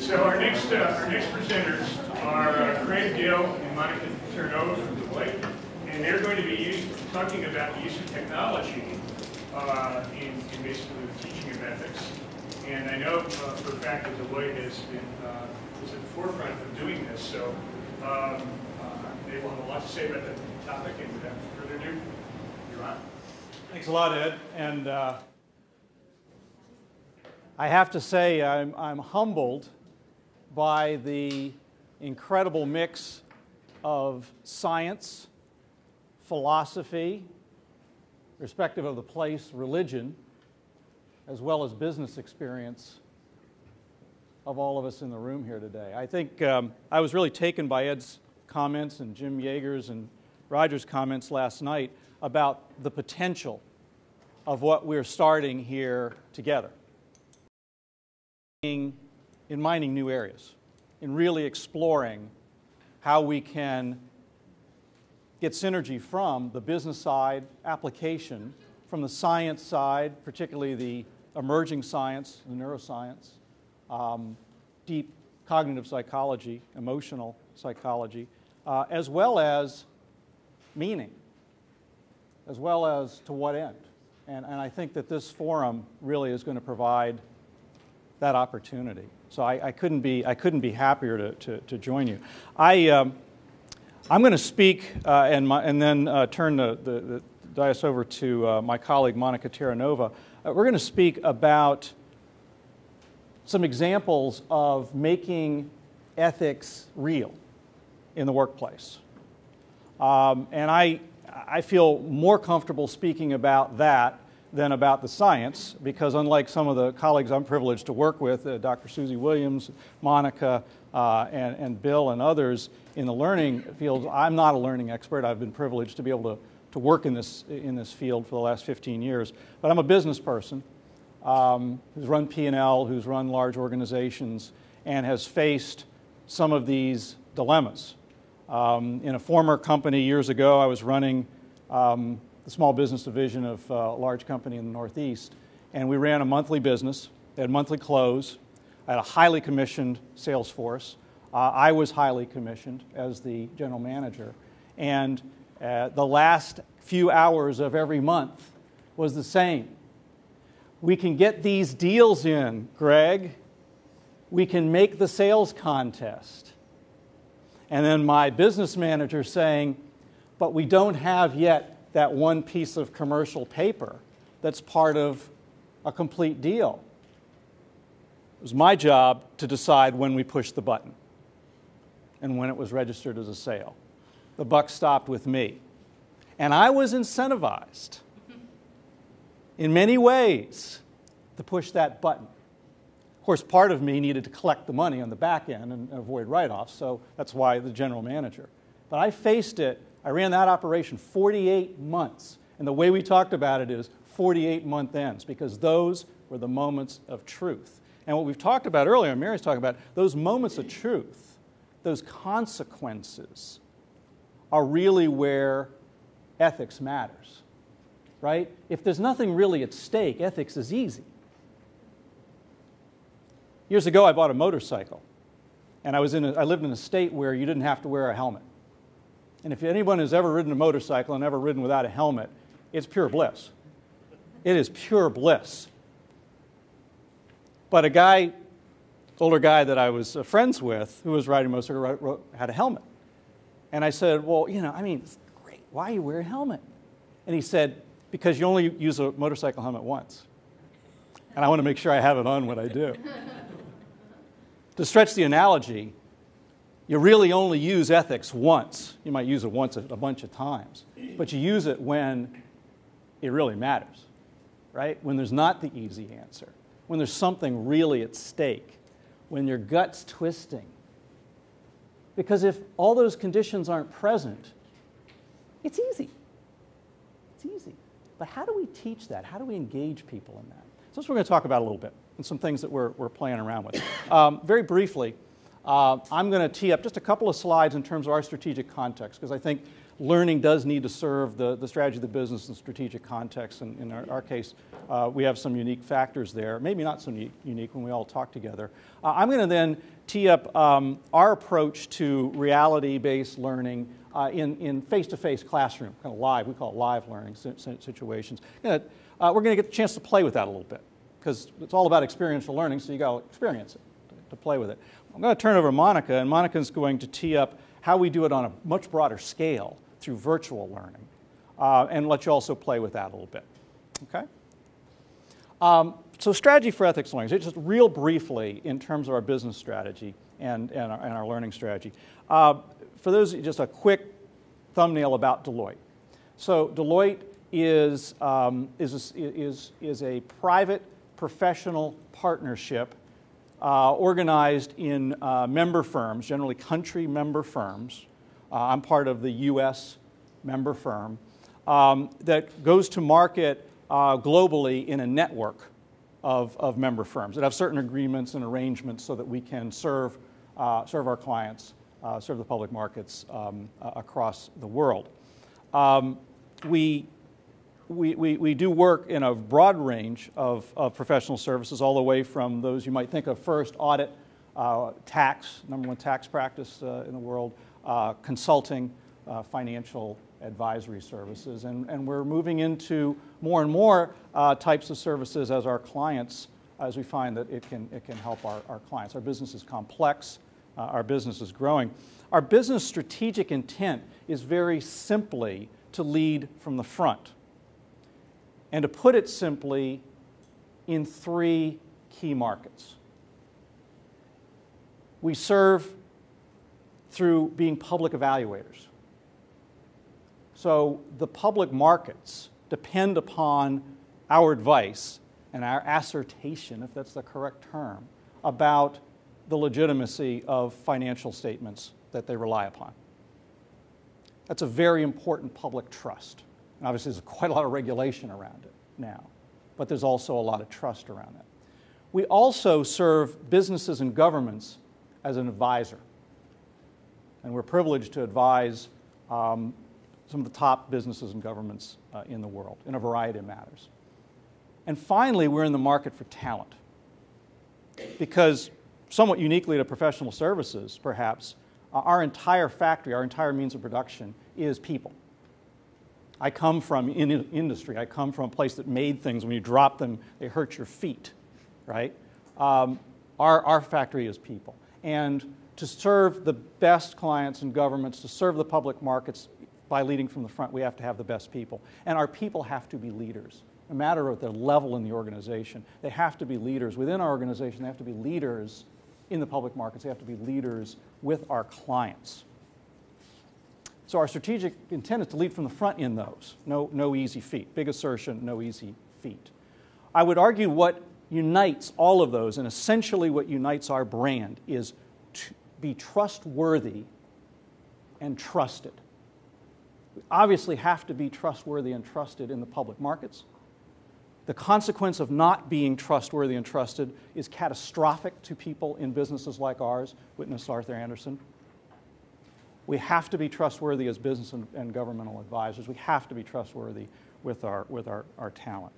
So our next presenters are Craig Gill and Monica Terranova from Deloitte, and they're going to be talking about the use of technology in basically the teaching of ethics. And I know for a fact that Deloitte is at the forefront of doing this, so they will have a lot to say about the topic. And without further ado, you're on. Thanks a lot, Ed. And I have to say I'm humbled by the incredible mix of science, philosophy, irrespective of the place, religion, as well as business experience of all of us in the room here today. I think I was really taken by Ed's comments and Jim Yeager's and Roger's comments last night about the potential of what we're starting here together in mining new areas, in really exploring how we can get synergy from the business side, application, from the science side, particularly the emerging science, the neuroscience, deep cognitive psychology, emotional psychology, as well as meaning, as well as to what end. And I think that this forum really is going to provide that opportunity. So I couldn't be happier to join you. I'm going to speak and then turn the dais over to my colleague Monica Terranova. We're going to speak about some examples of making ethics real in the workplace. And I feel more comfortable speaking about that than about the science, because unlike some of the colleagues I'm privileged to work with, Dr. Susie Williams, Monica, and Bill and others in the learning field, I'm not a learning expert. I've been privileged to be able to work in this field for the last 15 years. But I'm a business person who's run P&L, who's run large organizations, and has faced some of these dilemmas. In a former company years ago, I was running the small business division of a large company in the Northeast, and we ran a monthly business. They had monthly close. I had a highly commissioned sales force. I was highly commissioned as the general manager, and the last few hours of every month was the same. We can get these deals in, Greg. We can make the sales contest. And then my business manager saying, but we don't have yet that one piece of commercial paper that's part of a complete deal. It was my job to decide when we pushed the button and when it was registered as a sale. The buck stopped with me. And I was incentivized in many ways to push that button. Of course, part of me needed to collect the money on the back end and avoid write-offs, so that's why the general manager. But I faced it. I ran that operation 48 months. And the way we talked about it is 48 month ends, because those were the moments of truth. And what we've talked about earlier, and Mary's talking about, those moments of truth, those consequences, are really where ethics matters, right? If there's nothing really at stake, ethics is easy. Years ago, I bought a motorcycle, and I lived in a state where you didn't have to wear a helmet. And if anyone has ever ridden a motorcycle and ever ridden without a helmet, it's pure bliss. It is pure bliss. But older guy that I was friends with, who was riding a motorcycle, had a helmet. And I said, well, it's great. Why you wear a helmet? And he said, because you only use a motorcycle helmet once. And I want to make sure I have it on when I do. To stretch the analogy, you really only use ethics once. You might use it once a bunch of times. But you use it when it really matters, right? When there's not the easy answer. When there's something really at stake. When your gut's twisting. Because if all those conditions aren't present, it's easy. It's easy. But how do we teach that? How do we engage people in that? So that's what we're going to talk about a little bit, and some things that we're playing around with. Very briefly, I'm going to tee up just a couple of slides in terms of our strategic context, because I think learning does need to serve the strategy of the business and strategic context. And in our case, we have some unique factors there, maybe not so unique when we all talk together. I'm going to then tee up our approach to reality-based learning in face-to-face classroom, kind of live, we call it live learning situations. We're going to get the chance to play with that a little bit, because it's all about experiential learning, so you got to experience it to play with it. I'm going to turn it over to Monica, and Monica's going to tee up how we do it on a much broader scale through virtual learning, and let you also play with that a little bit. Okay? So strategy for ethics learning, just real briefly in terms of our business strategy and our learning strategy. For those, just a quick thumbnail about Deloitte. So Deloitte is a private professional partnership organized in member firms, generally country member firms. I'm part of the U.S. member firm that goes to market globally in a network of member firms that have certain agreements and arrangements so that we can serve our clients, serve the public markets across the world. We do work in a broad range of professional services, all the way from those you might think of first, audit, tax, number one tax practice in the world, consulting, financial advisory services, and we're moving into more and more types of services as our clients, as we find that it can help our clients. Our business is complex, our business is growing. Our business strategic intent is very simply to lead from the front. And to put it simply, in three key markets. We serve through being public evaluators. So the public markets depend upon our advice and our assertion, if that's the correct term, about the legitimacy of financial statements that they rely upon. That's a very important public trust. And obviously, there's quite a lot of regulation around it now, but there's also a lot of trust around it. We also serve businesses and governments as an advisor. And we're privileged to advise some of the top businesses and governments in the world in a variety of matters. And finally, we're in the market for talent. Because somewhat uniquely to professional services, perhaps, our entire factory, our entire means of production is people. I come from industry. I come from a place that made things. When you drop them, they hurt your feet, right? Our factory is people. And to serve the best clients and governments, to serve the public markets by leading from the front, we have to have the best people. And our people have to be leaders. No matter what their level in the organization, they have to be leaders. Within our organization, they have to be leaders in the public markets. They have to be leaders with our clients. So our strategic intent is to lead from the front in those. No easy feat. Big assertion, no easy feat. I would argue what unites all of those, and essentially what unites our brand, is to be trustworthy and trusted. We obviously have to be trustworthy and trusted in the public markets. The consequence of not being trustworthy and trusted is catastrophic to people in businesses like ours, witness Arthur Andersen. We have to be trustworthy as business and governmental advisors. We have to be trustworthy with our talent.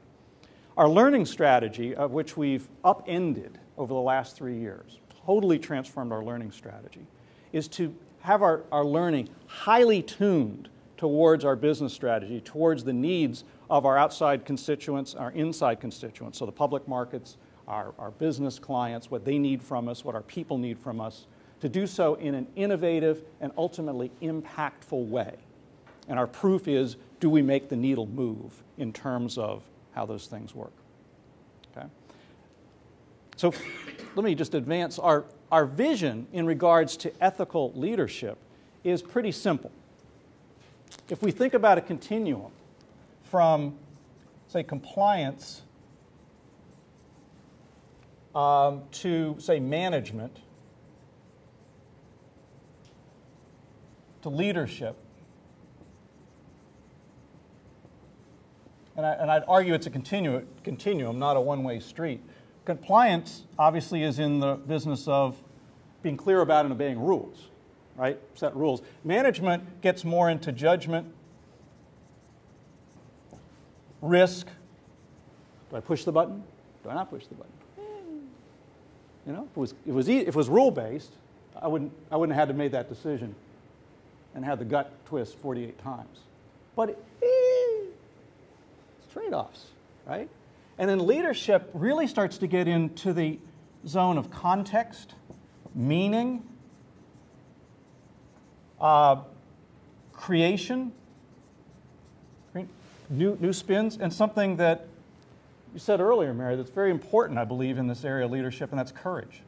Our learning strategy, of which we've upended over the last 3 years, totally transformed our learning strategy, is to have our learning highly tuned towards our business strategy, towards the needs of our outside constituents, our inside constituents, so the public markets, our business clients, what they need from us, what our people need from us, to do so in an innovative and ultimately impactful way. And our proof is, do we make the needle move in terms of how those things work? Okay? So let me just advance. Our vision in regards to ethical leadership is pretty simple. If we think about a continuum from, say, compliance to, say, management, to leadership, and I'd argue it's a continuum, not a one-way street. Compliance, obviously, is in the business of being clear about and obeying rules. right? Set rules. Management gets more into judgment, risk. Do I push the button? Do I not push the button? You know, if it was rule-based, I wouldn't have had to make that decision and had the gut twist 48 times. But it's trade-offs, right? And then leadership really starts to get into the zone of context, meaning, creation, new spins, and something that you said earlier, Mary, that's very important, I believe, in this area of leadership, and that's courage.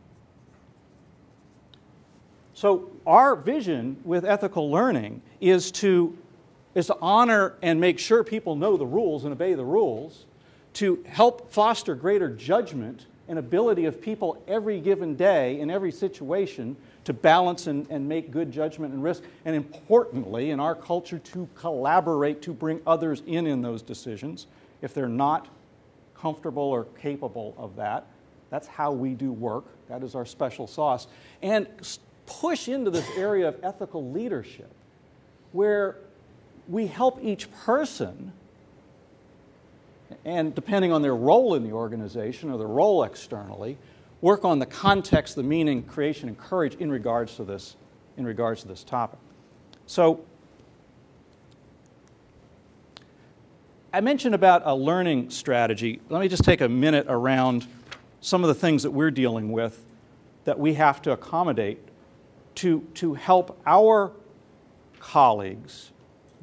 So our vision with ethical learning is to honor and make sure people know the rules and obey the rules, to help foster greater judgment and ability of people every given day in every situation to balance and make good judgment and risk, and importantly, in our culture, to collaborate, to bring others in those decisions if they're not comfortable or capable of that. That's how we do work. That is our special sauce. And push into this area of ethical leadership where we help each person, and depending on their role in the organization or their role externally, work on the context, the meaning, creation, and courage in regards to this topic. So I mentioned about a learning strategy. Let me just take a minute around some of the things that we're dealing with that we have to accommodate to help our colleagues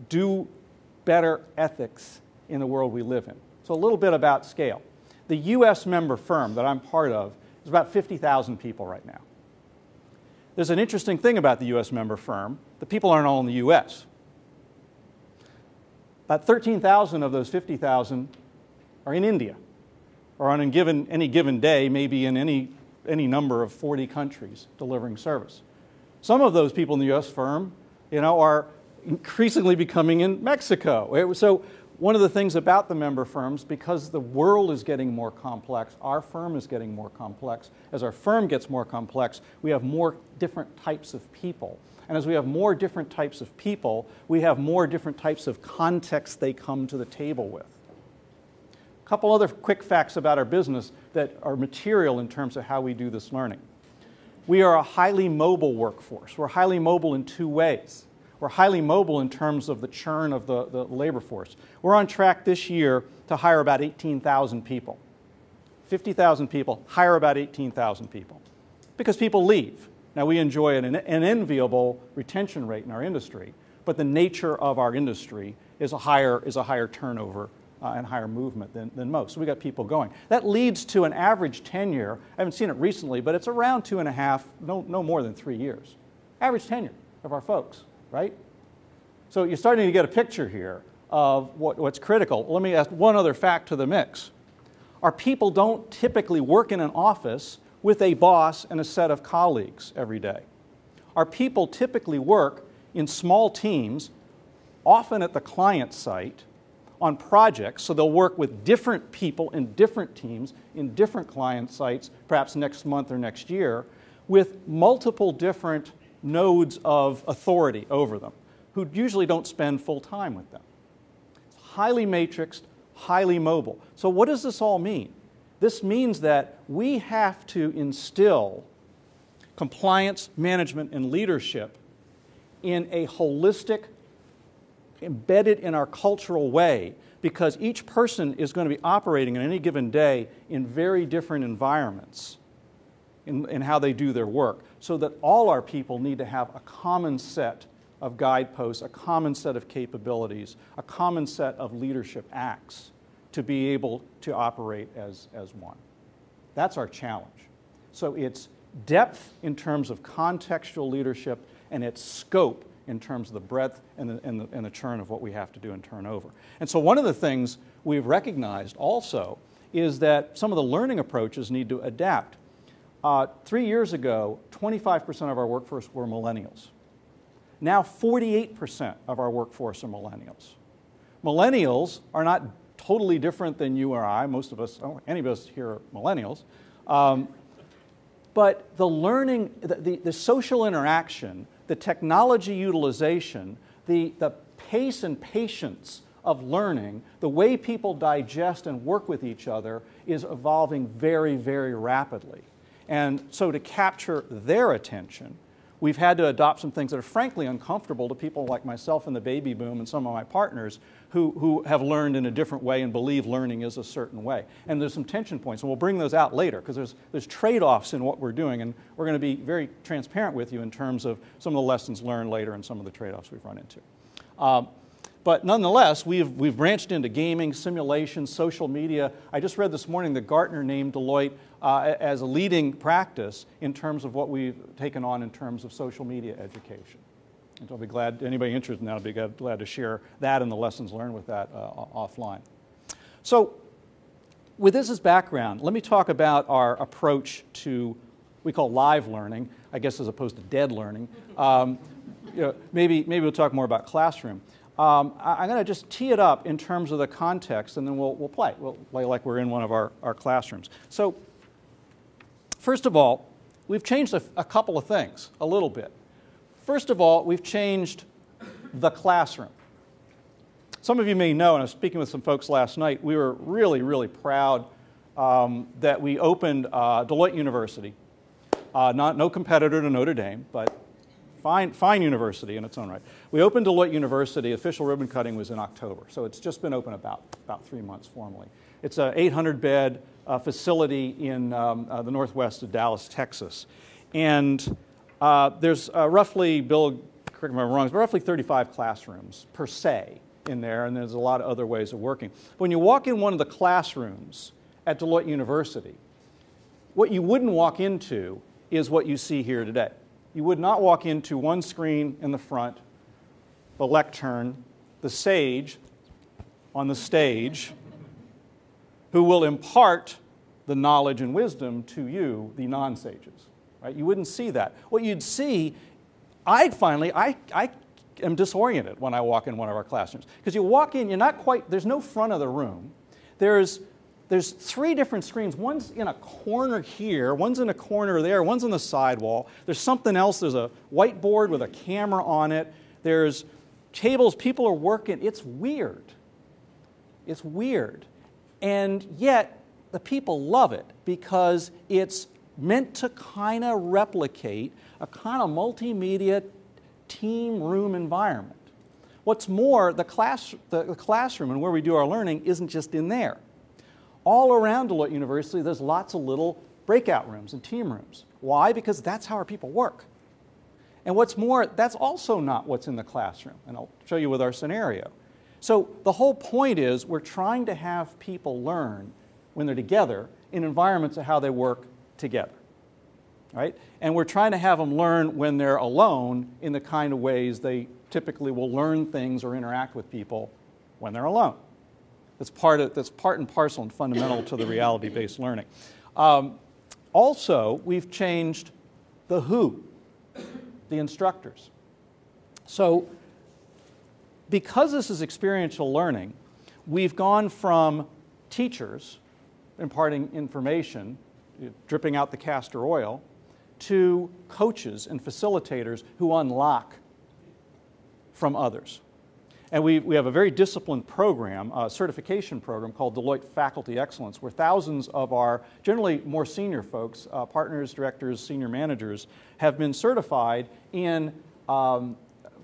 do better ethics in the world we live in. So a little bit about scale. The U.S. member firm that I'm part of is about 50,000 people right now. There's an interesting thing about the U.S. member firm. The people aren't all in the U.S. About 13,000 of those 50,000 are in India, or on any given day, maybe in any number of 40 countries delivering service. Some of those people in the U.S. firm, are increasingly becoming in Mexico. So one of the things about the member firms, because the world is getting more complex, our firm is getting more complex. As our firm gets more complex, we have more different types of people. And as we have more different types of people, we have more different types of contexts they come to the table with. A couple other quick facts about our business that are material in terms of how we do this learning. We are a highly mobile workforce. We're highly mobile in two ways. We're highly mobile in terms of the churn of the labor force. We're on track this year to hire about 18,000 people. 50,000 people, hire about 18,000 people. Because people leave. Now, we enjoy an enviable retention rate in our industry, but the nature of our industry is a higher turnover and higher movement than most. So we got people going. That leads to an average tenure. I haven't seen it recently, but it's around 2.5, no more than 3 years. Average tenure of our folks, right? So you're starting to get a picture here of what's critical. Let me add one other fact to the mix. Our people don't typically work in an office with a boss and a set of colleagues every day. Our people typically work in small teams, often at the client site, on projects, so they'll work with different people in different teams, in different client sites, perhaps next month or next year, with multiple different nodes of authority over them, who usually don't spend full time with them. It's highly matrixed, highly mobile. So what does this all mean? This means that we have to instill compliance, management, and leadership in a holistic, embedded in our cultural way, because each person is going to be operating in any given day in very different environments in how they do their work, so that all our people need to have a common set of guideposts, a common set of capabilities, a common set of leadership acts to be able to operate as one. That's our challenge. So it's depth in terms of contextual leadership, and its scope in terms of the breadth and the churn of what we have to do in turnover. And so one of the things we've recognized also is that some of the learning approaches need to adapt. 3 years ago, 25% of our workforce were millennials. Now 48% of our workforce are millennials. Millennials are not totally different than you or I. Most of us, any of us here are millennials. But the learning, the social interaction, the technology utilization, the pace and patience of learning, the way people digest and work with each other is evolving very, very rapidly. And so to capture their attention, we've had to adopt some things that are frankly uncomfortable to people like myself in the baby boom and some of my partners who have learned in a different way and believe learning is a certain way. And there's some tension points, and we'll bring those out later because there's trade-offs in what we're doing, and we're going to be very transparent with you in terms of some of the lessons learned later and some of the trade-offs we've run into. But nonetheless, we've branched into gaming, simulation, social media. I just read this morning that Gartner named Deloitte as a leading practice in terms of what we've taken on in terms of social media education. And I'll be glad, anybody interested in that, I'll be glad to share that and the lessons learned with that offline. So with this as background, let me talk about our approach to, we call live learning, I guess as opposed to dead learning. Maybe we'll talk more about classroom. I'm going to just tee it up in terms of the context, and then we'll play. We'll play like we're in one of our classrooms. So first of all, we've changed a couple of things, a little bit. First of all, we've changed the classroom. Some of you may know, and I was speaking with some folks last night, we were really, really proud that we opened Deloitte University. No competitor to Notre Dame, but fine university in its own right. We opened Deloitte University. Official ribbon cutting was in October, so it's just been open about 3 months formally. It's an 800-bed facility in the northwest of Dallas, Texas. And there's roughly, Bill, correct me if I'm wrong, but roughly 35 classrooms per se in there, and there's a lot of other ways of working. When you walk in one of the classrooms at Deloitte University, what you wouldn't walk into is what you see here today. You would not walk into one screen in the front, the lectern, the sage on the stage, who will impart the knowledge and wisdom to you, the non-sages. Right? You wouldn't see that. What you'd see, I am disoriented when I walk in one of our classrooms. Because you walk in, you're not quite, there's no front of the room. There's 3 different screens. One's in a corner here, one's in a corner there, one's on the sidewall. There's something else. There's a whiteboard with a camera on it. There's tables. People are working. It's weird. It's weird. And yet, the people love it because it's meant to kind of replicate a kind of multimedia team room environment. What's more, the classroom and where we do our learning isn't just in there. All around Deloitte University, there's lots of little breakout rooms and team rooms. Why? Because that's how our people work. And what's more, that's also not what's in the classroom. And I'll show you with our scenario. So the whole point is we're trying to have people learn when they're together in environments of how they work together. Right? And we're trying to have them learn when they're alone in the kind of ways they typically will learn things or interact with people when they're alone. That's part and parcel and fundamental to the reality-based learning. Also, we've changed the who, the instructors. So because this is experiential learning, we've gone from teachers imparting information, dripping out the castor oil, to coaches and facilitators who unlock from others. And we have a very disciplined program, a certification program called Deloitte Faculty Excellence, where thousands of our generally more senior folks, partners, directors, senior managers, have been certified in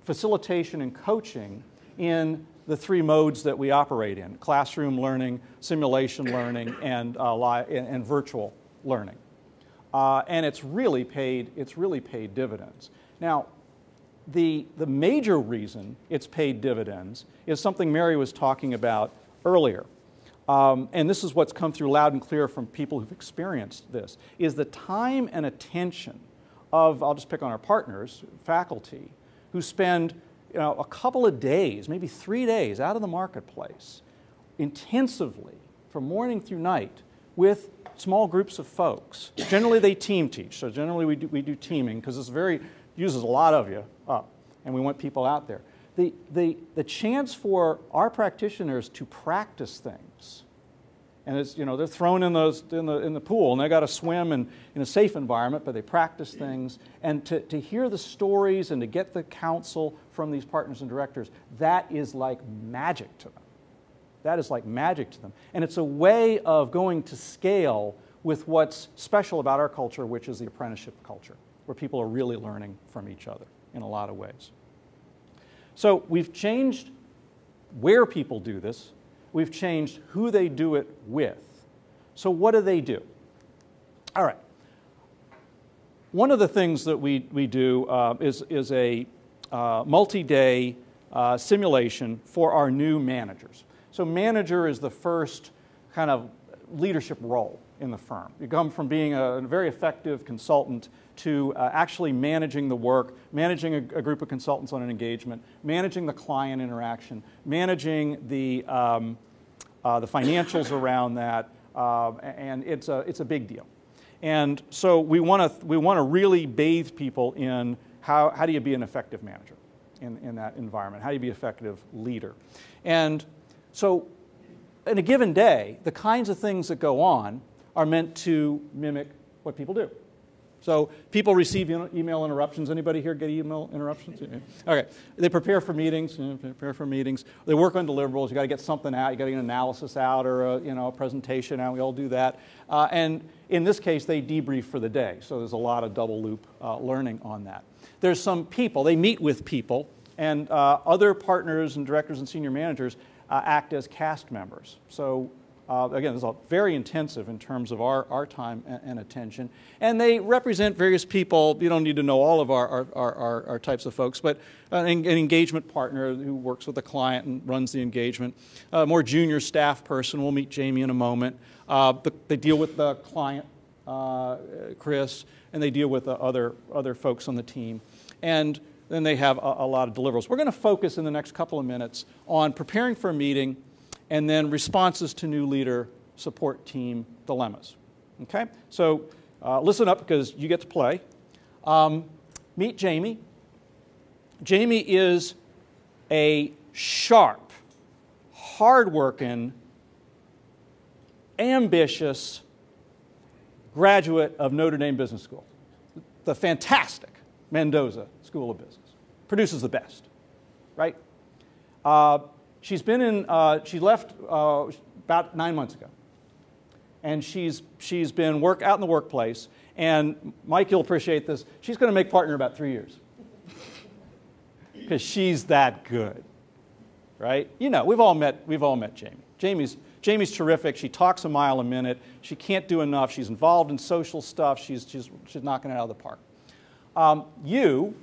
facilitation and coaching in the 3 modes that we operate in: classroom learning, simulation learning, and virtual learning. And it's really paid dividends. Now, the major reason it's paid dividends is something Mary was talking about earlier. And this is what's come through loud and clear from people who've experienced this, is the time and attention of, I'll just pick on our partners, faculty, who spend a couple of days, maybe 3 days out of the marketplace, intensively, from morning through night, with small groups of folks. Generally they team teach, so generally we do teaming because it's uses a lot of you up, and we want people out there. The chance for our practitioners to practice things And it's, they're thrown in the pool, and they got to swim in a safe environment, but they practice things. And to hear the stories and to get the counsel from these partners and directors, that is like magic to them. That is like magic to them. And it's a way of going to scale with what's special about our culture, which is the apprenticeship culture, where people are really learning from each other in a lot of ways. So we've changed where people do this. We've changed who they do it with. So what do? All right. One of the things that we do is a multi-day simulation for our new managers. So manager is the first kind of leadership role in the firm. You come from being a very effective consultant to actually managing the work, managing a group of consultants on an engagement, managing the client interaction, managing the financials around that, and it's a big deal. And so we want to really bathe people in how do you be an effective manager in that environment? How do you be an effective leader? And so in a given day, the kinds of things that go on are meant to mimic what people do. So people receive email interruptions. Anybody here get email interruptions? Okay. They prepare for meetings. They work on deliverables. You got to get something out. You got to get an analysis out or a presentation out. We all do that. And in this case, they debrief for the day. So there's a lot of double loop learning on that. There's some people. They meet with people, and other partners and directors and senior managers act as cast members. So again, this is very intensive in terms of our time and attention. And they represent various people. You don't need to know all of our types of folks, but an engagement partner who works with the client and runs the engagement. A more junior staff person, we'll meet Jamie in a moment. But they deal with the client, Chris, and they deal with the other folks on the team. And then they have a lot of deliverables. We're going to focus in the next couple of minutes on preparing for a meeting and then responses to new leader support team dilemmas. Okay? So listen up because you get to play. Meet Jamie. Jamie is a sharp, hardworking, ambitious graduate of Notre Dame Business School, the fantastic Mendoza School of Business. Produces the best, right? She left about 9 months ago. And she's been out in the workplace. And Mike, you'll appreciate this. She's going to make partner in about 3 years. Because she's that good, right? We've all met Jamie. Jamie's terrific. She talks a mile a minute. She can't do enough. She's involved in social stuff. She's knocking it out of the park. You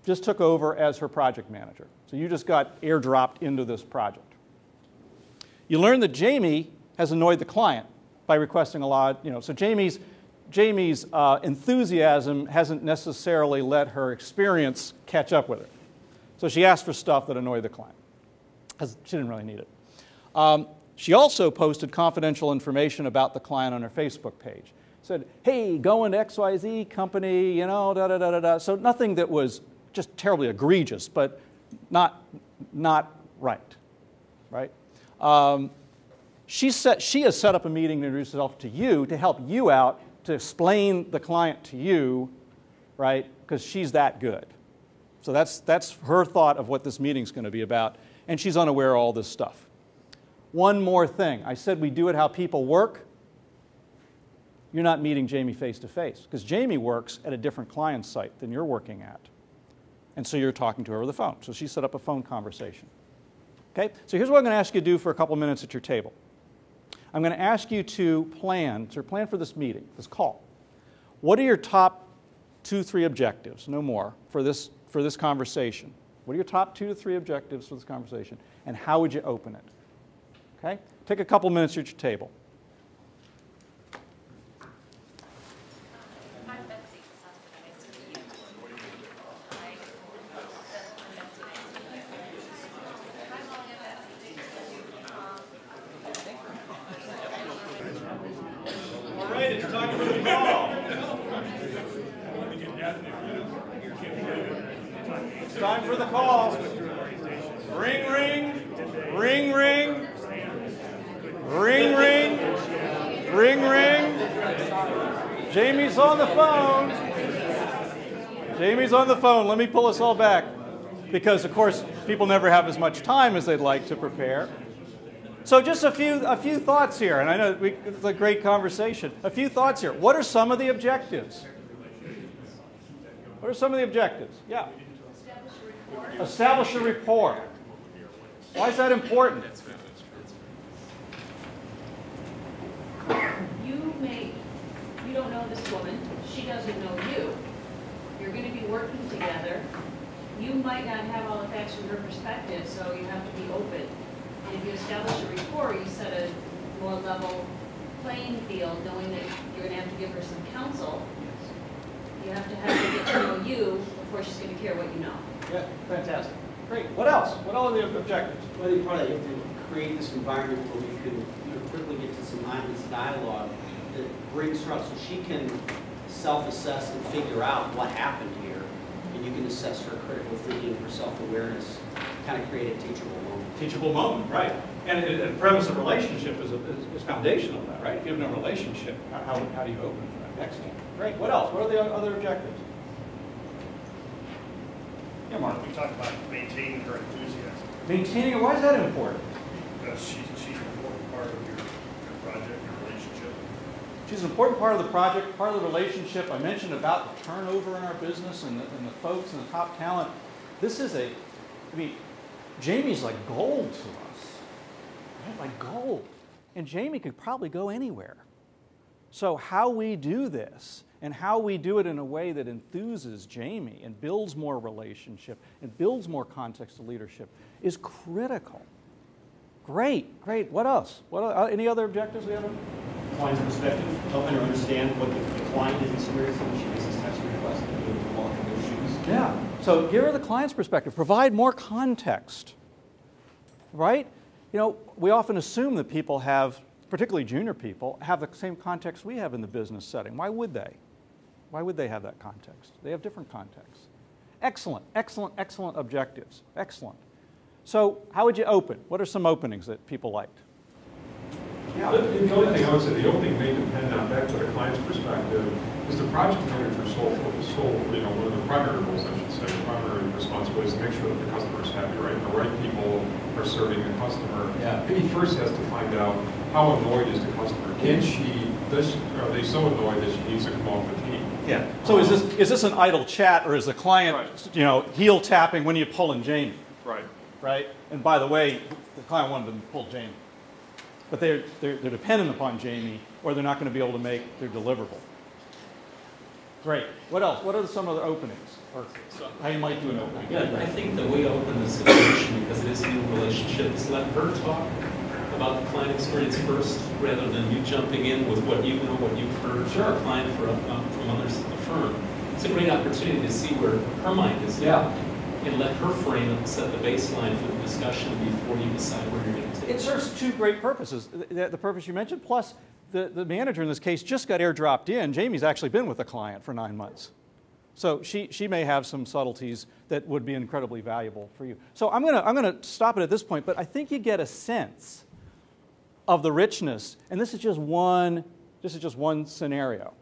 just took over as her project manager. So you just got airdropped into this project. You learned that Jamie has annoyed the client by requesting a lot. So Jamie's enthusiasm hasn't necessarily let her experience catch up with her. So she asked for stuff that annoyed the client because she didn't really need it. She also posted confidential information about the client on her Facebook page. Said, hey, going to XYZ company, da-da-da-da-da. So nothing that was just terribly egregious, but not right? She has set up a meeting to introduce herself to you to help you out, to explain the client to you, right? Because she's that good. So that's her thought of what this meeting's going to be about, and she's unaware of all this stuff. One more thing. I said we do it how people work. You're not meeting Jamie face-to-face because Jamie works at a different client site than you're working at. And so you're talking to her over the phone. So she set up a phone conversation. Okay? So here's what I'm going to ask you to do for a couple minutes at your table. I'm going to ask you to plan for this meeting, this call. What are your top 2-3 objectives, no more, for this conversation? What are your top 2 to 3 objectives for this conversation? And how would you open it? Okay? Take a couple minutes at your table. It's time for the call. Ring, ring. Ring, ring. Ring, ring. Ring, ring. Jamie's on the phone. Jamie's on the phone. Let me pull us all back. Because, of course, people never have as much time as they'd like to prepare. So just a few thoughts here. And I know it's a great conversation. A few thoughts here. What are some of the objectives? What are some of the objectives? Yeah. Establish a rapport. Why is that important? You don't know this woman. She doesn't know you. You're going to be working together. You might not have all the facts from her perspective, so you have to be open. And if you establish a rapport, you set a more level playing field, knowing that you're going to have to give her some counsel. You have to have her get to know you before she's going to care what you know. Yeah, fantastic. Great. What else? What are the objectives? Well, I think part of that, you have to create this environment where we can quickly get to some honest dialogue that brings her up so she can self-assess and figure out what happened here. And you can assess her critical thinking, her self-awareness, kind of create a teachable moment. Teachable moment, right. And the premise of relationship is foundational to that, right? If you have no relationship, how do you open for that? Excellent. Great. What else? What are the other objectives? Yeah, Mark. We talked about maintaining her enthusiasm. Maintaining it. Why is that important? Because she's an important part of your project, your relationship. She's an important part of the project, part of the relationship. I mentioned about the turnover in our business and the folks and the top talent. This is Jamie's like gold to us. Right? Like gold. And Jamie could probably go anywhere. So how we do this and how we do it in a way that enthuses Jamie and builds more relationship and builds more context of leadership is critical. Great, great. What else? Any other objectives we have? Client's perspective, helping her understand what the client is experiencing when she makes these types of requests, and walk in those shoes. Yeah. So give her the client's perspective. Provide more context. Right? You know, we often assume that people have, particularly junior people, have the same context we have in the business setting. Why would they? Why would they have that context? They have different contexts. Excellent, excellent, excellent objectives. Excellent. So how would you open? What are some openings that people liked? Yeah, the only thing I would say, the opening may depend on, back to the client's perspective, is the project manager's sole, one of the primary roles, I should say, primary responsibility is to make sure that the customer is happy, right? The right people are serving the customer. Yeah. Maybe first has to find out how annoyed is the customer. Are they so annoyed that she needs to come off the team? Yeah. So is this an idle chat, or is the client, right, heel tapping when you're pulling Jamie? Right. Right. And by the way, the client wanted them to pull Jamie, but they're dependent upon Jamie, or they're not going to be able to make their deliverable. Great. What else? What are some other openings, or how you might do an opening? Yeah, I think the way to open the situation, because it is a new relationship, is let her talk about the client experience first, rather than you jumping in with what you know, what you've heard from the client from others at the firm. It's a great opportunity to see where her mind is at, and let her frame and set the baseline for the discussion before you decide where you're going to take it. It serves two great purposes. The purpose you mentioned, plus the manager in this case just got airdropped in. Jamie's actually been with the client for 9 months. So she may have some subtleties that would be incredibly valuable for you. So I'm gonna stop it at this point, but I think you get a sense of the richness, and this is just one scenario.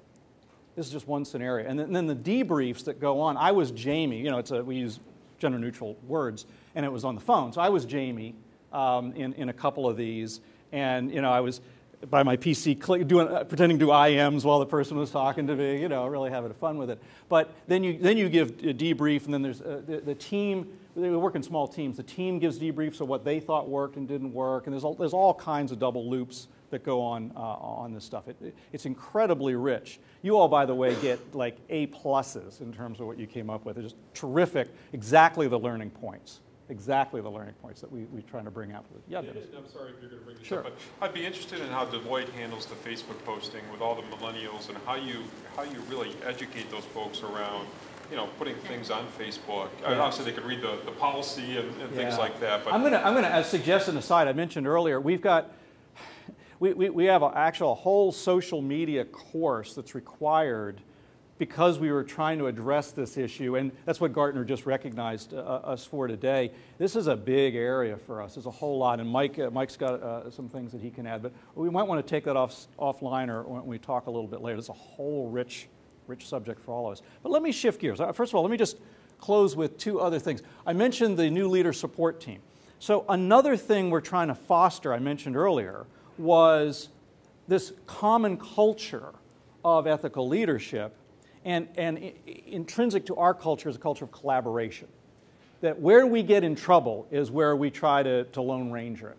This is just one scenario. And then the debriefs that go on. I was Jamie, we use gender neutral words, and it was on the phone. So I was Jamie in a couple of these, and I was by my PC pretending to do IMs while the person was talking to me, really having fun with it. But then you give a debrief, and then there's the team. They work in small teams. The team gives debriefs of what they thought worked and didn't work, and there's all kinds of double loops that go on this stuff. It's incredibly rich. You all, by the way, get like A+ in terms of what you came up with. It's just terrific. Exactly the learning points. Exactly the learning points that we're trying to bring out. Yeah, I'm sorry if you're going to bring this Sure. up, but I'd be interested in how Deloitte handles the Facebook posting with all the millennials, and how you really educate those folks around, putting things on Facebook. Yeah. Obviously, they could read the policy and things like that. But I'm gonna suggest an aside. I mentioned earlier we have a whole social media course that's required because we were trying to address this issue, and that's what Gartner just recognized us for today. This is a big area for us. There's a whole lot, and Mike's got some things that he can add, but we might want to take that offline or when we talk a little bit later. It's a whole rich subject for all of us. But let me shift gears. First of all, let me just close with two other things. I mentioned the new leader support team. So another thing we're trying to foster, I mentioned earlier, was this common culture of ethical leadership, and intrinsic to our culture is a culture of collaboration. That where we get in trouble is where we try to Lone Ranger it.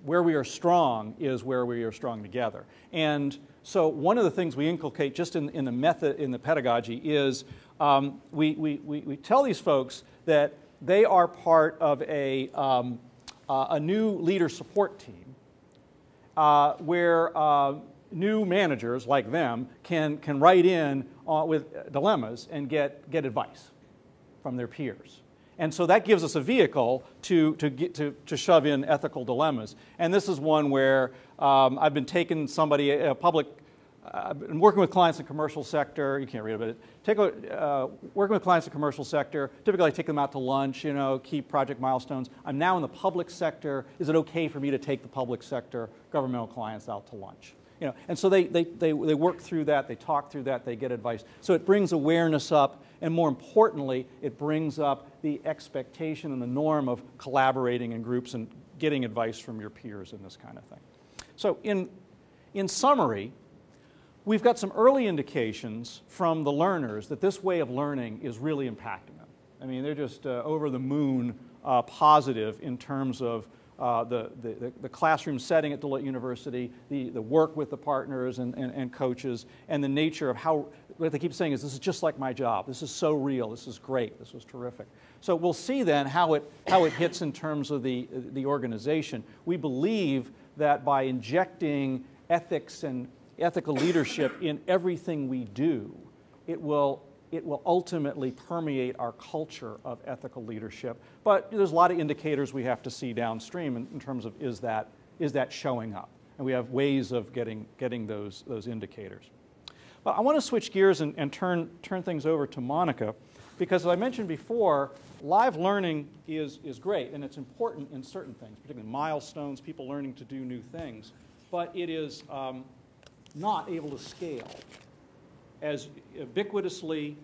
Where we are strong is where we are strong together. And so one of the things we inculcate just in the method, in the pedagogy, is we tell these folks that they are part of a new leader support team where new managers like them can write in with dilemmas and get advice from their peers. And so that gives us a vehicle to shove in ethical dilemmas. And this is one where I've been taking somebody, I've been working with clients in the commercial sector. You can't read about it. Working with clients in the commercial sector. Typically, I take them out to lunch, key project milestones. I'm now in the public sector. Is it okay for me to take the public sector governmental clients out to lunch? And so they work through that. They talk through that. They get advice. So it brings awareness up, and more importantly, it brings up the expectation and the norm of collaborating in groups and getting advice from your peers and this kind of thing. So in summary, we've got some early indications from the learners that this way of learning is really impacting them. I mean, they're just over the moon positive in terms of the classroom setting at Deloitte University, the work with the partners and coaches, and the nature of how, what they keep saying is, this is just like my job. This is so real. This is great. This was terrific. So we'll see then how it hits in terms of the organization. We believe that by injecting ethics and ethical leadership in everything we do, it will ultimately permeate our culture of ethical leadership. But there's a lot of indicators we have to see downstream in terms of is that showing up? And we have ways of getting those indicators. But I want to switch gears and turn things over to Monica, because as I mentioned before, live learning is great, and it's important in certain things, particularly milestones, people learning to do new things. But it is not able to scale as ubiquitously,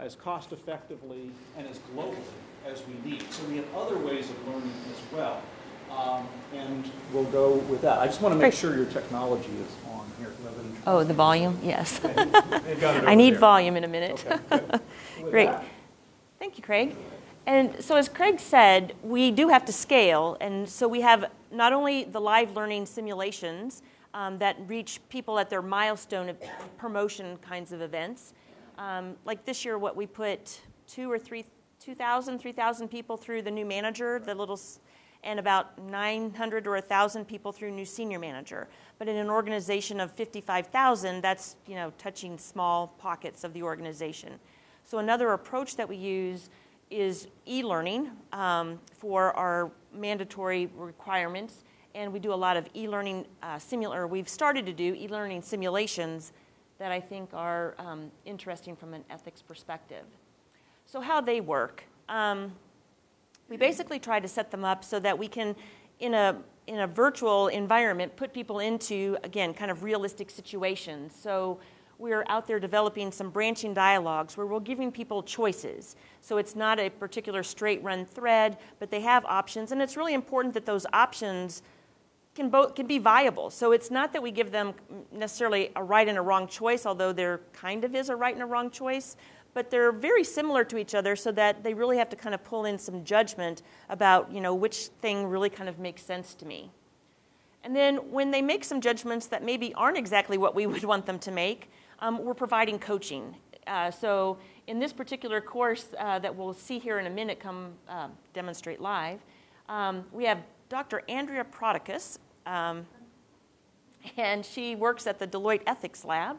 as cost-effectively, and as globally as we need. So we have other ways of learning as well, and we'll go with that. I just want to make sure your technology is on here. Oh, the volume? Yes. Okay. I need volume in a minute. Okay, Great. Thank you, Craig. And so as Craig said, we do have to scale, and so we have not only the live learning simulations that reach people at their milestone of promotion kinds of events. Like this year, we put 3,000 people through the new manager, and about 900 or 1,000 people through new senior manager. But in an organization of 55,000, that's touching small pockets of the organization. So another approach that we use is e-learning for our mandatory requirements. And we do a lot of e-learning we've started to do e-learning simulations that I think are interesting from an ethics perspective. So how they work. We basically try to set them up so that we can, in a virtual environment, put people into, again, kind of realistic situations. So we're out there developing some branching dialogues where we're giving people choices. So it's not a particular straight run thread, but they have options. And it's really important that those options can be viable. So it's not that we give them necessarily a right and a wrong choice, although there kind of is a right and a wrong choice, but they're very similar to each other so that they really have to kind of pull in some judgment about, which thing really kind of makes sense to me. And then when they make some judgments that maybe aren't exactly what we would want them to make, we're providing coaching. So in this particular course that we'll see here in a minute come demonstrate live, we have Dr. Andrea Prodicus, and she works at the Deloitte Ethics Lab.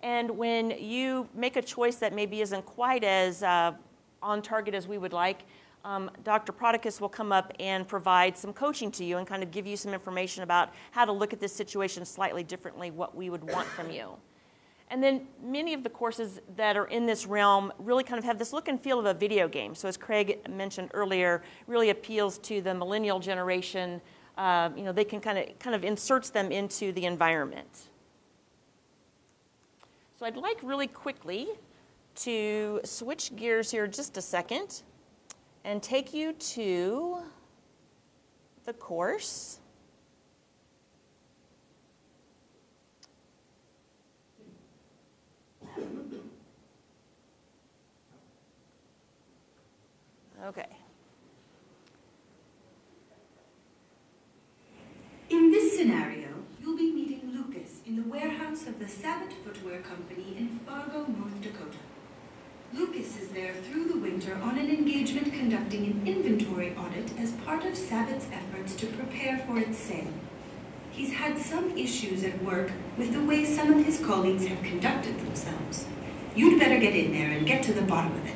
And when you make a choice that maybe isn't quite as on target as we would like, Dr. Prodicus will come up and provide some coaching to you and kind of give you some information about how to look at this situation slightly differently, what we would want from you. And then many of the courses that are in this realm really kind of have this look and feel of a video game. So as Craig mentioned earlier, really appeals to the millennial generation. They can kind of inserts them into the environment. So I'd like really quickly to switch gears here just a second and take you to the course. Okay. In this scenario, you'll be meeting Lucas in the warehouse of the Sabbath Footwear Company in Fargo, North Dakota. Lucas is there through the winter on an engagement conducting an inventory audit as part of Sabbath's efforts to prepare for its sale. He's had some issues at work with the way some of his colleagues have conducted themselves. You'd better get in there and get to the bottom of it.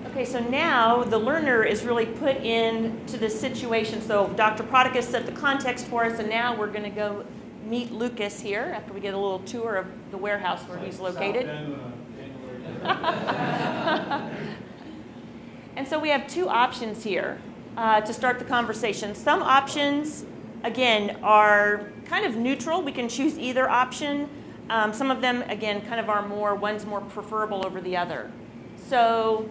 Okay, so now the learner is really put into this situation. So Dr. Prodicus set the context for us, and now we're going to go meet Lucas here after we get a little tour of the warehouse where he's located. And so we have two options here to start the conversation. Some options, again, are kind of neutral. We can choose either option. Some of them, again, kind of are one's more preferable over the other. So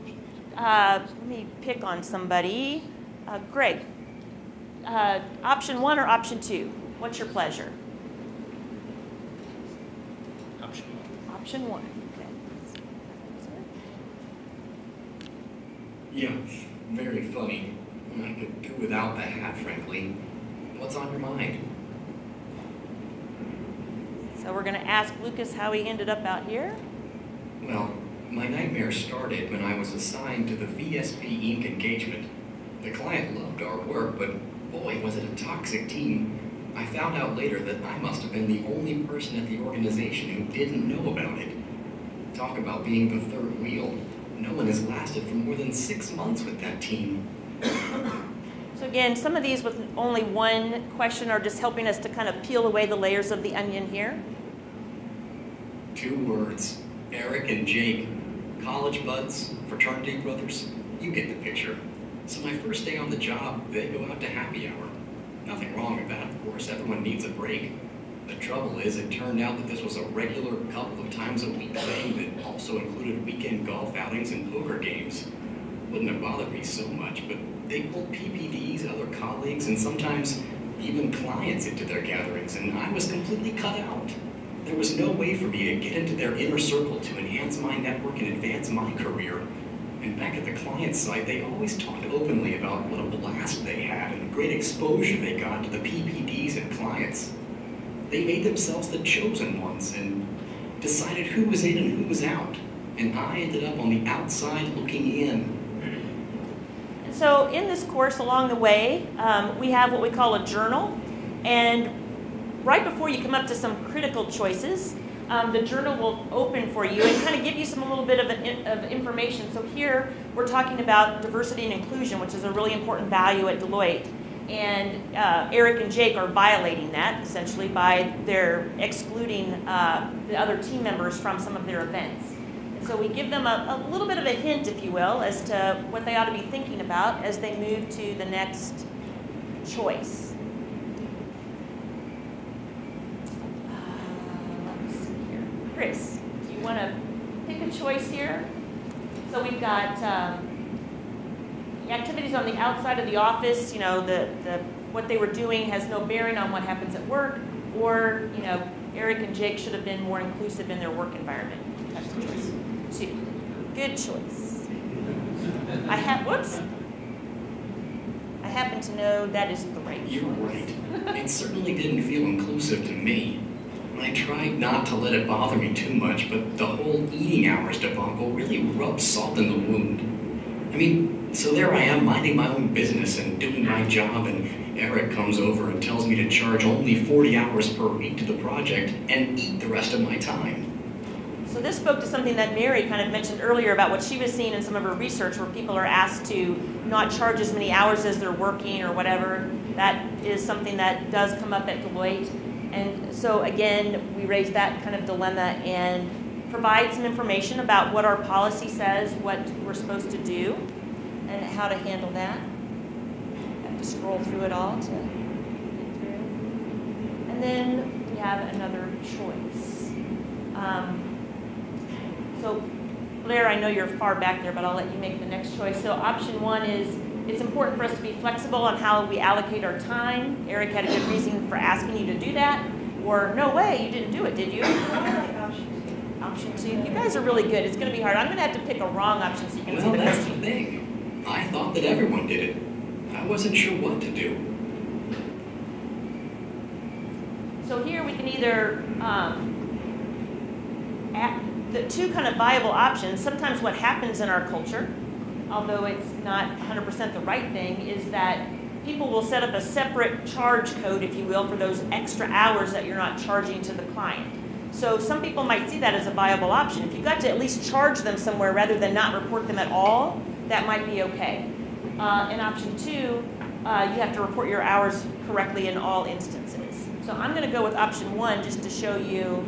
let me pick on somebody. Greg, option 1 or option 2? What's your pleasure? Option 1. Option 1. Yeah, very funny. I could do without the hat, frankly. What's on your mind? So we're going to ask Lucas how he ended up out here. Well, my nightmare started when I was assigned to the VSP Inc. engagement. The client loved our work, but boy, was it a toxic team. I found out later that I must have been the only person at the organization who didn't know about it. Talk about being the third wheel. No one has lasted for more than 6 months with that team. So again, some of these with only one question are just helping us to kind of peel away the layers of the onion here. 2 words, Eric and Jake. College buds, fraternity brothers, you get the picture. So my first day on the job, they go out to happy hour. Nothing wrong with that, of course, everyone needs a break. The trouble is, it turned out that this was a regular couple of times a week thing that also included weekend golf outings and poker games. Wouldn't have bothered me so much, but they pulled PPDs, other colleagues, and sometimes even clients into their gatherings, and I was completely cut out. There was no way for me to get into their inner circle to enhance my network and advance my career. And back at the client site, they always talked openly about what a blast they had and the great exposure they got to the PPDs and clients. They made themselves the chosen ones and decided who was in and who was out. And I ended up on the outside looking in. And so in this course along the way, we have what we call a journal. And right before you come up to some critical choices, the journal will open for you and kind of give you a little bit of information. So here we're talking about diversity and inclusion, which is a really important value at Deloitte. And Eric and Jake are violating that, essentially, by their excluding the other team members from some of their events. And so we give them a little bit of a hint, if you will, as to what they ought to be thinking about as they move to the next choice. Let's see here. Chris, do you want to pick a choice here? So we've got activities on the outside of the office, what they were doing has no bearing on what happens at work, or, Eric and Jake should have been more inclusive in their work environment. That's choice 2. Good choice. I happen to know that is the right choice. You're right. It certainly didn't feel inclusive to me. I tried not to let it bother me too much, but the whole eating hours debacle really rubbed salt in the wound. I mean, so there I am minding my own business and doing my job, and Eric comes over and tells me to charge only 40 hours per week to the project and eat the rest of my time. So this spoke to something that Mary kind of mentioned earlier about what she was seeing in some of her research, where people are asked to not charge as many hours as they're working or whatever. That is something that does come up at Deloitte. And so again, we raise that kind of dilemma and provide some information about what our policy says, what we're supposed to do, and how to handle that. I have to scroll through it all to get through. And then we have another choice. So Blair, I know you're far back there, but I'll let you make the next choice. So option one is, it's important for us to be flexible on how we allocate our time. Eric had a good reason for asking you to do that. Or, no way, you didn't do it, did you? Option two. You guys are really good. It's going to be hard. I'm going to have to pick a wrong option so you can see Well, the that's the question. thing. I thought that everyone did it. I wasn't sure what to do. So here we can either, the two kind of viable options, sometimes what happens in our culture, although it's not 100% the right thing, is that people will set up a separate charge code, if you will, for those extra hours that you're not charging to the client. So some people might see that as a viable option. If you got to at least charge them somewhere rather than not report them at all, that might be okay. In option two, you have to report your hours correctly in all instances. So I'm going to go with option one just to show you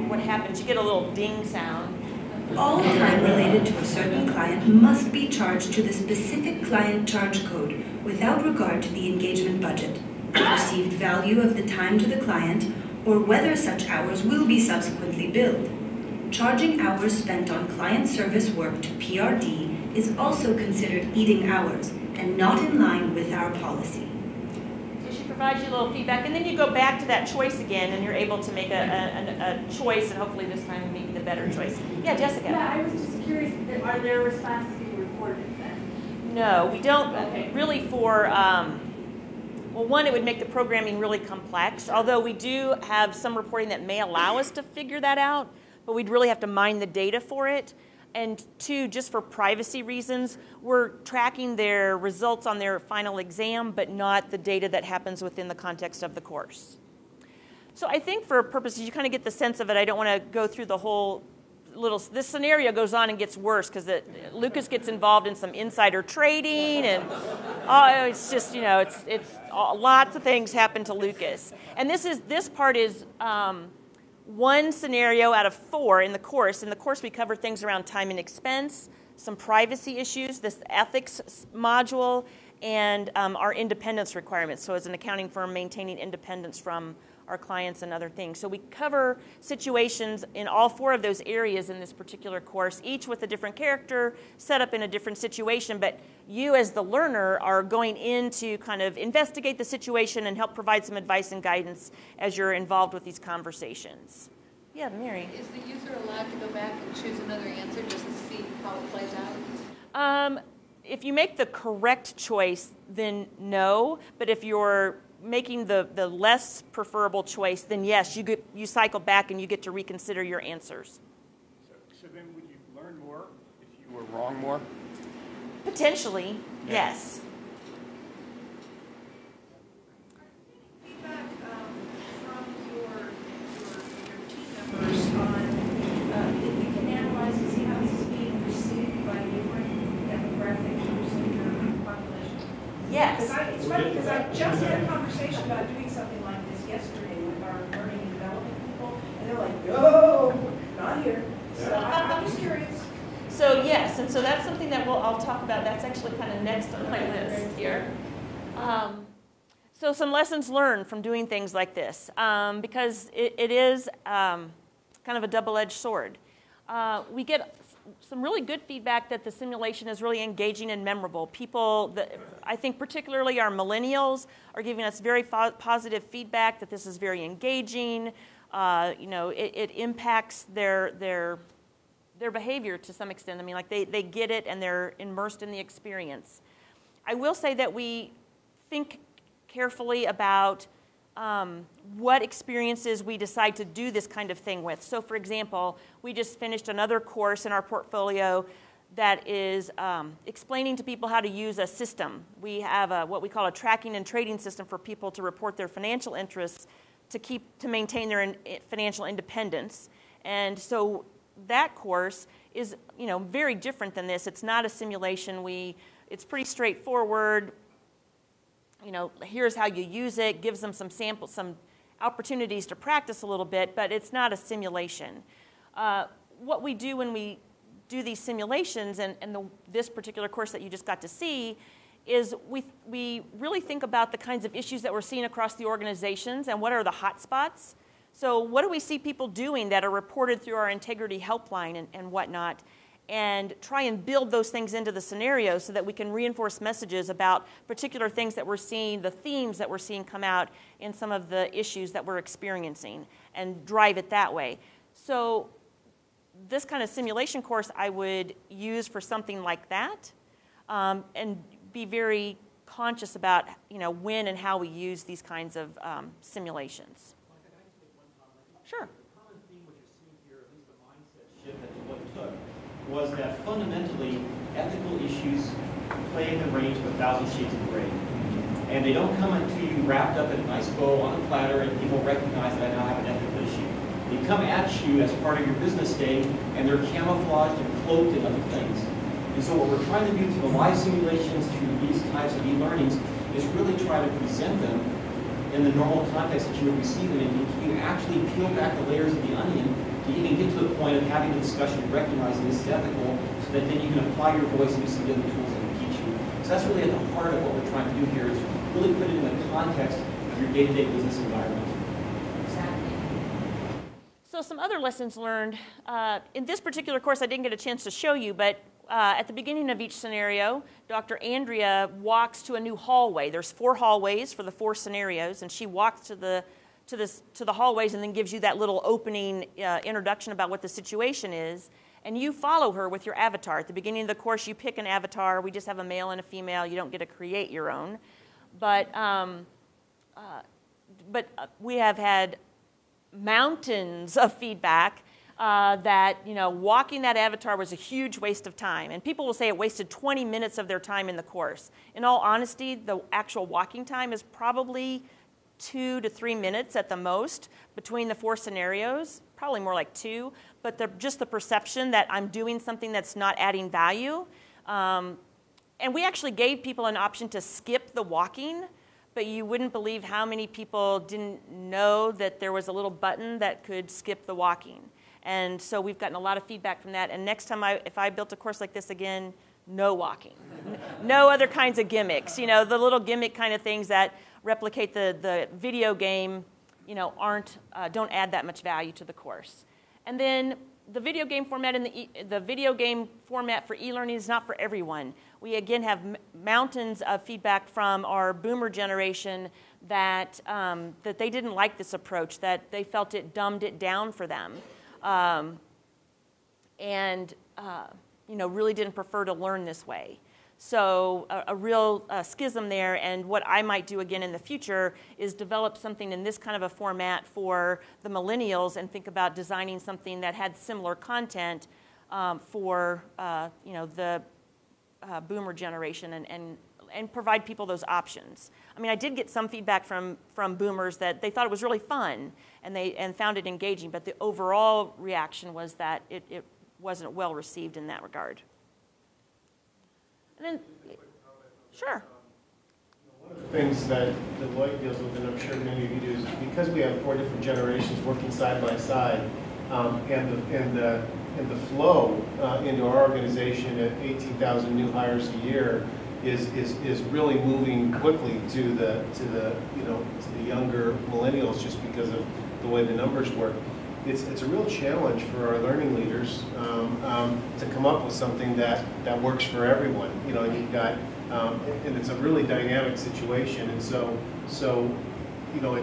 what happens. You get a little ding sound. All time related to a certain client must be charged to the specific client charge code without regard to the engagement budget, the perceived value of the time to the client, or whether such hours will be subsequently billed. Charging hours spent on client service work to PRD is also considered eating hours and not in line with our policy. So she provides you a little feedback, and then you go back to that choice again, and you're able to make a choice, and hopefully this time maybe the better choice. Yeah, Jessica? Yeah, I was just curious, are there responses being reported then? No, we don't Okay. really for, well, one, it would make the programming really complex, although we do have some reporting that may allow us to figure that out, but we'd really have to mine the data for it. And two, just for privacy reasons, we're tracking their results on their final exam, but not the data that happens within the context of the course. So I think for purposes, you kind of get the sense of it. I don't want to go through the whole this scenario goes on and gets worse because Lucas gets involved in some insider trading and it's just, it's lots of things happen to Lucas. And this part is one scenario out of 4 in the course. In the course, we cover things around time and expense, some privacy issues, this ethics module, and our independence requirements. So as an accounting firm, maintaining independence from our clients and other things. So we cover situations in all 4 of those areas in this particular course, each with a different character, set up in a different situation, but you as the learner are going in to kind of investigate the situation and help provide some advice and guidance as you're involved with these conversations. Yeah, Mary. Is the user allowed to go back and choose another answer just to see how it plays out? If you make the correct choice, then no, but if you're making the less preferable choice, then yes, you cycle back and you get to reconsider your answers. So then would you learn more if you were wrong more? Potentially, yes. Feedback from your team members on if you can analyze and see how this is being received by different demographic groups in your population. Yes. It's funny because I just had a conversation about doing something like this yesterday with our learning and development people, and they're like, no, not here. So I'm just curious. So yes, and so that's something that I'll talk about. That's actually kind of next on my list here. So some lessons learned from doing things like this, because it is kind of a double-edged sword. We get some really good feedback that the simulation is really engaging and memorable. People, I think particularly our millennials, are giving us very positive feedback that this is very engaging. It impacts their behavior to some extent. I mean, like they get it and they're immersed in the experience. I will say that we think carefully about what experiences we decide to do this kind of thing with. So for example, we just finished another course in our portfolio that is explaining to people how to use a system. We have what we call a tracking and trading system for people to report their financial interests to maintain their financial independence. And so that course is very different than this. It's not a simulation. It's pretty straightforward. You know, here's how you use it, gives them some samples, some opportunities to practice a little bit, but it's not a simulation. What we do when we do these simulations, and this particular course that you just got to see, is we really think about the kinds of issues that we're seeing across the organizations and what are the hot spots. So what do we see people doing that are reported through our integrity helpline and whatnot, and try and build those things into the scenario so that we can reinforce messages about particular things that we're seeing, the themes that we're seeing come out in some of the issues that we're experiencing, and drive it that way. So this kind of simulation course I would use for something like that, and be very conscious about, you know, when and how we use these kinds of simulations. Sure. The common theme what you're seeing here, at least the mindset shift that what it took, was that fundamentally ethical issues play in the range of 1,000 shades of gray. And they don't come to you wrapped up in a nice bow on a platter and people recognize that I now have an ethical issue. They come at you as part of your business day and they're camouflaged and cloaked in other things. And so what we're trying to do through the live simulations, through these types of e-learnings, is really try to present them in the normal context that you would receive them in. You actually peel back the layers of the onion to even get to the point of having a discussion and recognizing this is ethical, so that then you can apply your voice and use some of the other tools that will teach you. So that's really at the heart of what we're trying to do here, is really put it in the context of your day-to-day business environment. Exactly. So some other lessons learned. In this particular course, I didn't get a chance to show you, but at the beginning of each scenario, Dr. Andrea walks to a new hallway. There's 4 hallways for the 4 scenarios, and she walks to the hallways and then gives you that little opening introduction about what the situation is. And you follow her with your avatar. At the beginning of the course, you pick an avatar. We just have a male and a female. You don't get to create your own. But we have had mountains of feedback that, you know, walking that avatar was a huge waste of time. And people will say it wasted 20 minutes of their time in the course. In all honesty, the actual walking time is probably 2 to 3 minutes at the most between the 4 scenarios, probably more like 2. But just the perception that I'm doing something that's not adding value. And we actually gave people an option to skip the walking, but you wouldn't believe how many people didn't know that there was a little button that could skip the walking. And so we've gotten a lot of feedback from that. And next time, if I built a course like this again, no walking. No other kinds of gimmicks. You know, the little gimmick kind of things that replicate the video game, you know, don't add that much value to the course. And then the video game format and the video game format for e-learning is not for everyone. We again have mountains of feedback from our boomer generation that that they didn't like this approach, that they felt it dumbed it down for them. You know, really didn't prefer to learn this way. So a real schism there, and what I might do again in the future is develop something in this kind of a format for the millennials and think about designing something that had similar content for you know, the boomer generation and provide people those options. I mean, I did get some feedback from boomers that they thought it was really fun and found it engaging, but the overall reaction was that it wasn't well received in that regard. And then, sure. One of the things that Deloitte deals with, and I'm sure many of you do, is because we have 4 different generations working side by side, and the flow into our organization at 18,000 new hires a year is really moving quickly to the younger millennials, just because of the way the numbers work. It's a real challenge for our learning leaders to come up with something that works for everyone. You know, and you've got and it's a really dynamic situation, and so you know,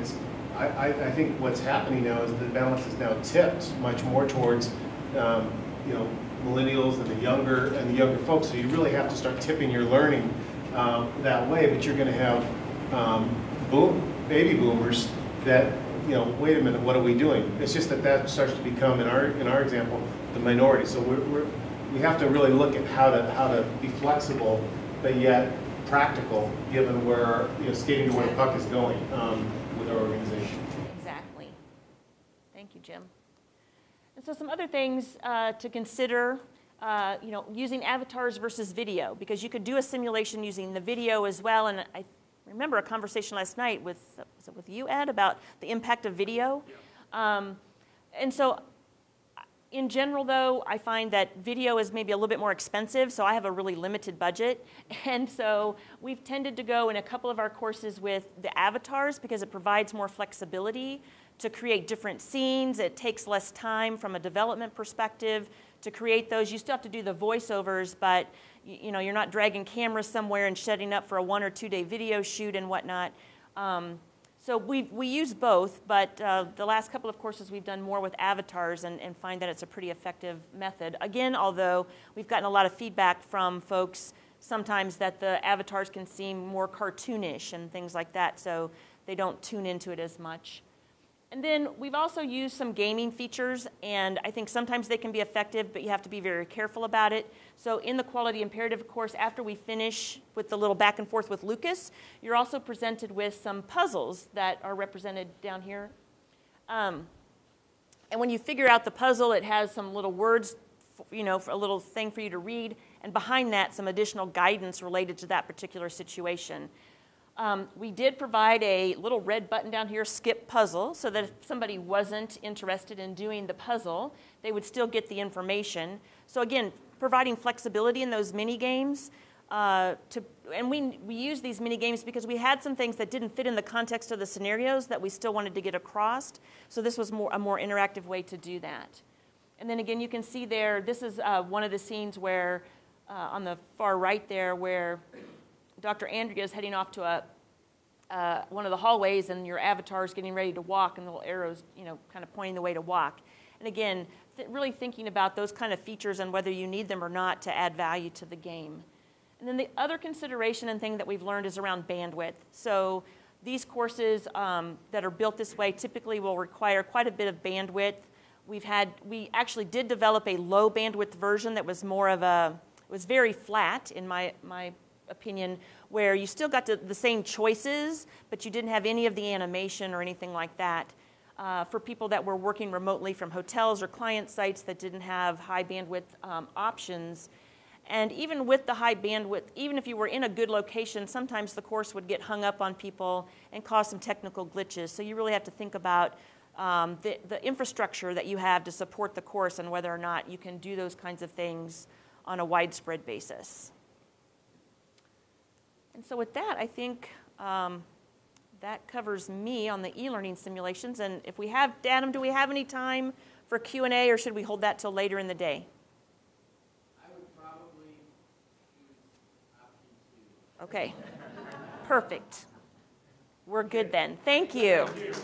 I think what's happening now is the balance is now tipped much more towards you know, millennials and the younger folks. So you really have to start tipping your learning that way. But you're going to have baby boomers that, you know, wait a minute, what are we doing? It's just that starts to become, in our example, the minority. So we have to really look at how to be flexible, but yet practical, given where, you know, skating to where the puck is going with our organization. Exactly. Thank you, Jim. And so some other things to consider using avatars versus video, because you could do a simulation using the video as well. And I remember a conversation last night with you, Ed, about the impact of video. And so in general, though, I find that video is maybe a little bit more expensive, so I have a really limited budget. And so we've tended to go in a couple of our courses with the avatars because it provides more flexibility to create different scenes. It takes less time from a development perspective to create those. You still have to do the voiceovers, but you're not dragging cameras somewhere and setting up for a 1 or 2 day video shoot and whatnot. So we use both, but the last couple of courses we've done more with avatars and find that it's a pretty effective method. Again, although we've gotten a lot of feedback from folks sometimes that the avatars can seem more cartoonish and things like that, so they don't tune into it as much. And then we've also used some gaming features, and I think sometimes they can be effective, but you have to be very careful about it. So in the Quality Imperative course, after we finish with the little back and forth with Lucas, you're also presented with some puzzles that are represented down here. And when you figure out the puzzle, it has some little words, a little thing for you to read, and behind that, some additional guidance related to that particular situation. We did provide a little red button down here, skip puzzle, so that if somebody wasn't interested in doing the puzzle, they would still get the information. So again, providing flexibility in those mini games. And we use these mini games because we had some things that didn't fit in the context of the scenarios that we still wanted to get across. So this was a more interactive way to do that. And then again, you can see there, this is one of the scenes where, on the far right there, where Dr. Andrea is heading off to one of the hallways, and your avatar is getting ready to walk, and the little arrows, kind of pointing the way to walk. And again, really thinking about those kind of features and whether you need them or not to add value to the game. And then the other consideration and thing that we've learned is around bandwidth. So these courses that are built this way typically will require quite a bit of bandwidth. We actually did develop a low bandwidth version that was it was very flat in my opinion, where you still got the same choices, but you didn't have any of the animation or anything like that. For people that were working remotely from hotels or client sites that didn't have high bandwidth options. And even with the high bandwidth, even if you were in a good location, sometimes the course would get hung up on people and cause some technical glitches. So you really have to think about the infrastructure that you have to support the course and whether or not you can do those kinds of things on a widespread basis. And so with that, I think that covers me on the e-learning simulations. And if we have, Adam, do we have any time for Q&A, or should we hold that till later in the day? I would probably choose option 2. Okay, perfect. We're good then. Thank you. Thank you.